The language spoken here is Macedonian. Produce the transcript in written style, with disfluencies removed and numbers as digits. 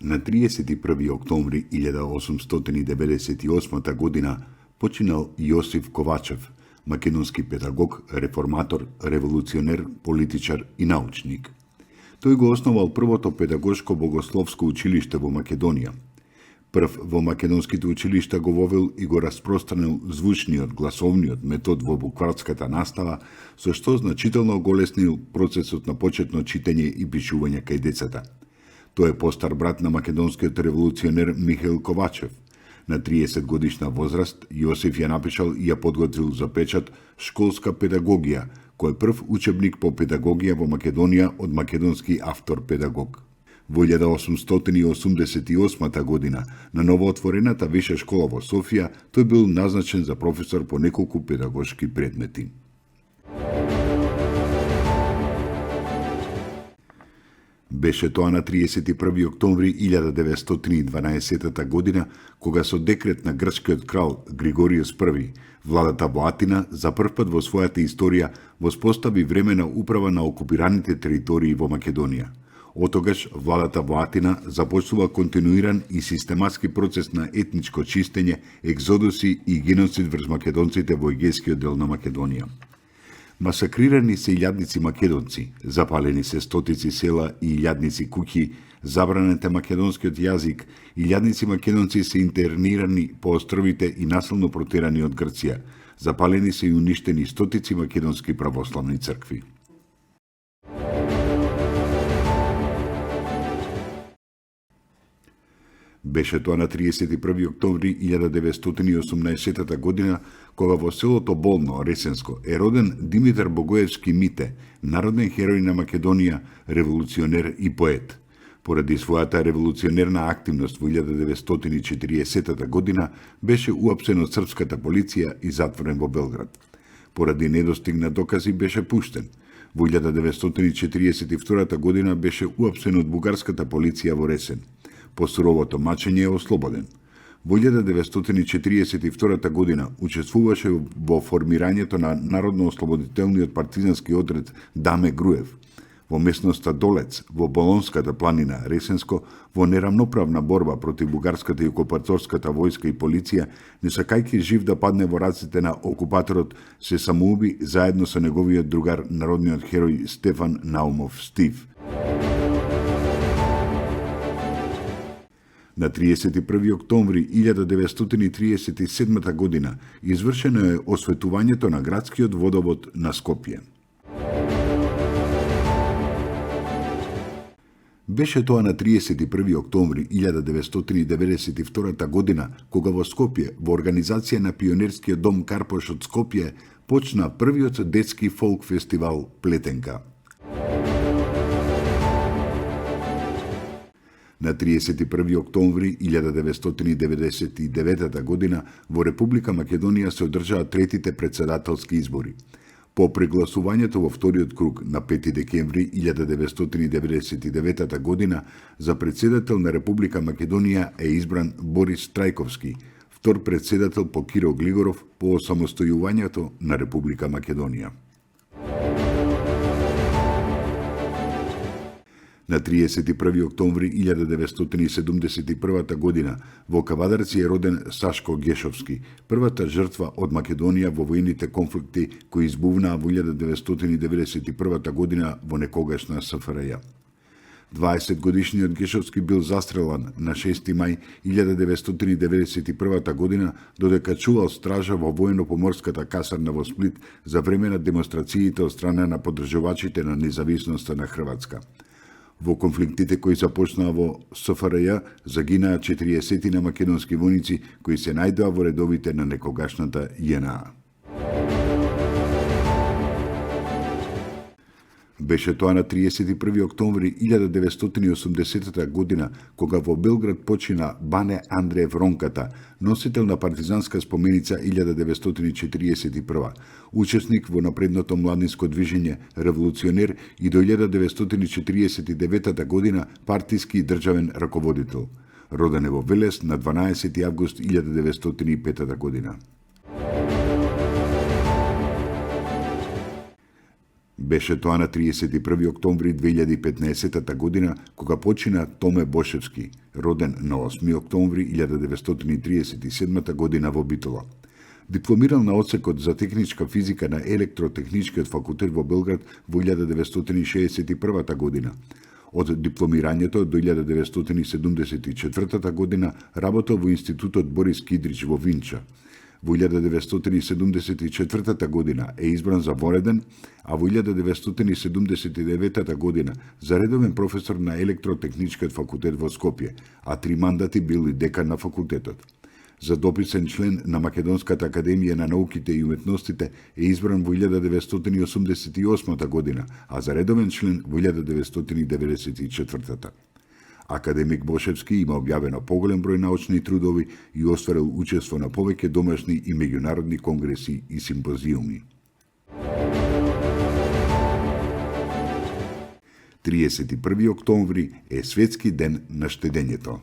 На 31. октомври 1898 година починал Јосиф Ковачев, македонски педагог, реформатор, револуционер, политичар и научник. Тој го основал првото педагошко богословско училиште во Македонија. Прв во македонските училишта го вовел и го распространил звучниот, гласовниот метод во букварската настава, со што значително голеснил процесот на почетно читање и пишување кај децата. Тој е постар брат на македонскиот револуционер Михаил Ковачев. На 30 годишна возраст Јосиф ја напишал и ја подготвил за печат Школска педагогија, кој е прв учебник по педагогија во Македонија од македонски автор-педагог. Во 1888 година на новоотворената виша школа во Софија тој бил назначен за професор по неколку педагошки предмети. Беше тоа на 31. октомври 1912 година, кога со декрет на грчкиот крал Григориус I, владата во Атина за првпат во својата историја воспостави времена управа на окупираните територии во Македонија. Отогаш владата во Атина започнува континуиран и систематски процес на етничко чистење, екзодуси и геноцид врз македонците во егејскиот дел на Македонија. Масакрирани се илјадници македонци, запалени се стотици села и илјадници куќи, забранет е македонскиот јазик, илјадници македонци се интернирани по островите и насилно протерани од Грција, запалени се и уништени стотици македонски православни цркви. Беше тоа на 31. октомври 1918 година, кога во селото Болно, Ресенско, е роден Димитар Богоевски Мите, народен херој на Македонија, револуционер и поет. Поради својата револуционерна активност во 1940 година беше уапсен од српската полиција и затворен во Белград. Поради недостиг на докази беше пуштен. Во 1942 година беше уапсен од бугарската полиција во Ресен. По суровото мачење е ослободен. Во 1942 година учествуваше во формирањето на Народно-ослободителниот партизански одред Даме Груев, во местноста Долец, во Болонската планина Ресенско, во нерамноправна борба против бугарската и окупаторската војска и полиција, не сакајќи жив да падне во раците на окупаторот, се самоуби заедно со неговиот другар, народниот херој Стефан Наумов Стив. На 31. октомври 1937 година извршено е осветувањето на градскиот водовод на Скопје. Беше тоа на 31. октомври 1992 година, кога во Скопје, во организација на пионерскиот дом Карпош од Скопје, почна првиот детски фолк фестивал Плетенка. На 31. октомври 1999 година во Република Македонија се одржаа третите председателски избори. По прегласувањето во вториот круг на 5 декември 1999 година за председател на Република Македонија е избран Борис Трајковски, втор председател по Киро Глигоров по осамостојувањето на Република Македонија. На 31. октомври 1971 година во Кавадарци е роден Сашко Гешовски, првата жртва од Македонија во војните конфликти кои избувнаа во 1991 година во некогашна СФРЈ. 20 годишниот Гешовски бил застрелан на 6 мај 1991 година додека чувал стража во воено-поморската касарна во Сплит за време на демонстрациите од страна на поддржувачите на независноста на Хрватска. Во конфликтите кои започнаа во СФРЈ загинаа 40 на македонски војници кои се најдоа во редовите на некогашната ЈНА. Беше тоа на 31. октомври 1980 година, кога во Белград почина Бане Андреев Ронката, носител на партизанска споменица 1941, учесник во напредното младинско движење, револуционер и до 1949 година партиски и државен раководител. Роден е во Велес на 12. август 1905 година. Беше тоа на 31. октомври 2015 година, кога почина Томе Бошевски, роден на 8 октомври 1937 година во Битола. Дипломирал на одсекот за техничка физика на Електротехничкиот факултет во Белград во 1961 година. Од дипломирањето до 1974 година работел во Институтот Борис Кидрич во Винча. Во 1974 година е избран за вореден, а во 1979 година за редовен професор на Електротехничкиот факултет во Скопје, а 3 мандати бил и декан на факултетот. За дописен член на Македонската академија на науките и уметностите е избран во 1988 година, а за редовен член во 1994. Академик Бошевски има објавено поголем број научни трудови и остварил учество на повеќе домашни и меѓународни конгреси и симпозиуми. 31 октомври е Светски ден на штедењето.